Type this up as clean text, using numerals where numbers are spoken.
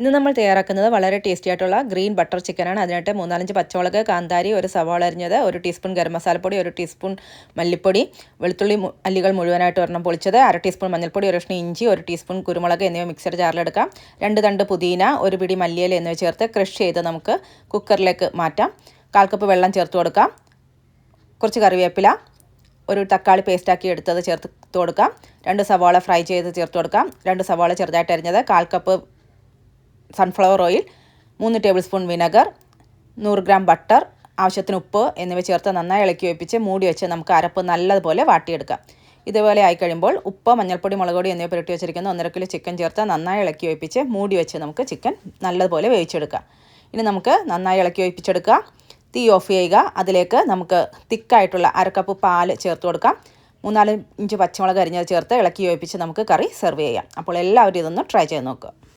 ഇന്ന് നമ്മൾ തയ്യാറാക്കുന്നത് വളരെ ടേസ്റ്റി ആയിട്ടുള്ള ഗ്രീൻ ബട്ടർ ചിക്കനാണ്. അതിനായിട്ട് 3-4 പച്ചമുളക്, കാന്താരി, ഒരു സവാള അരിഞ്ഞത്, 1 ടീസ്പൂൺ ഗരം മസാലപ്പൊടി, 1 ടീസ്പൂൺ മല്ലിപ്പൊടി, വെളുത്തുള്ളി അല്ലികൾ മുഴുവനായിട്ട് ഒരെണ്ണം പൊളിച്ചത്, 1/2 ടീസ്പൂൺ മഞ്ഞൾപ്പൊടി, 1 കഷ്ണം ഇഞ്ചി, 1 ടീസ്പൂൺ കുരുമുളക് എന്നിവ മിക്സർ ജാറിലെടുക്കാം. 2 തണ്ട് പുതിന, 1 പിടി മല്ലിയില എന്നിവ ചേർത്ത് ക്രഷ് ചെയ്ത് നമുക്ക് കുക്കറിലേക്ക് മാറ്റാം. 1/4 കപ്പ് വെള്ളം ചേർത്ത് കൊടുക്കാം. കുറച്ച് കറിവേപ്പില, ഒരു തക്കാളി പേസ്റ്റാക്കി എടുത്തത് ചേർത്ത് കൊടുക്കാം. 2 സവാള ഫ്രൈ ചെയ്ത് ചേർത്ത് കൊടുക്കാം. 2 സവാള ചെറുതായിട്ട് അരിഞ്ഞത്, 1/4 cup sunflower oil, 3 table spoon vinegar, 100 gram butter, ആവശ്യത്തിന് ഉപ്പ് എന്നിവ ചേർത്ത് നന്നായി ഇളക്കി വെപ്പിച്ച് മൂടി വെച്ച് നമുക്ക് അരപ്പ് നല്ലതുപോലെ വാട്ടിയെടുക്കാം. ഇതുപോലെ ആയിക്കഴിയുമ്പോൾ ഉപ്പ്, മഞ്ഞൾപ്പൊടി, മുളക് പൊടി എന്നിവ പുരട്ടി വെച്ചിരിക്കുന്ന 1.5 കിലോ ചിക്കൻ ചേർത്ത് നന്നായി ഇളക്കി വെപ്പിച്ച് മൂടി വെച്ച് നമുക്ക് ചിക്കൻ നല്ലതുപോലെ വേവിച്ചെടുക്കാം. ഇനി നമുക്ക് നന്നായി ഇളക്കി വെപ്പിച്ചെടുക്കുക. തീ ഓഫ് ചെയ്യുക. അതിലേക്ക് നമുക്ക് തിക്കായിട്ടുള്ള 1/2 കപ്പ് പാല് ചേർത്ത് കൊടുക്കാം. 3-4 ഇഞ്ച് പച്ചമുളക് അരിഞ്ഞത് ചേർത്ത് ഇളക്കി വെപ്പിച്ച് നമുക്ക് കറി സെർവ് ചെയ്യാം. അപ്പോൾ എല്ലാവരും ഇതൊന്ന് ട്രൈ ചെയ്ത് നോക്കുക.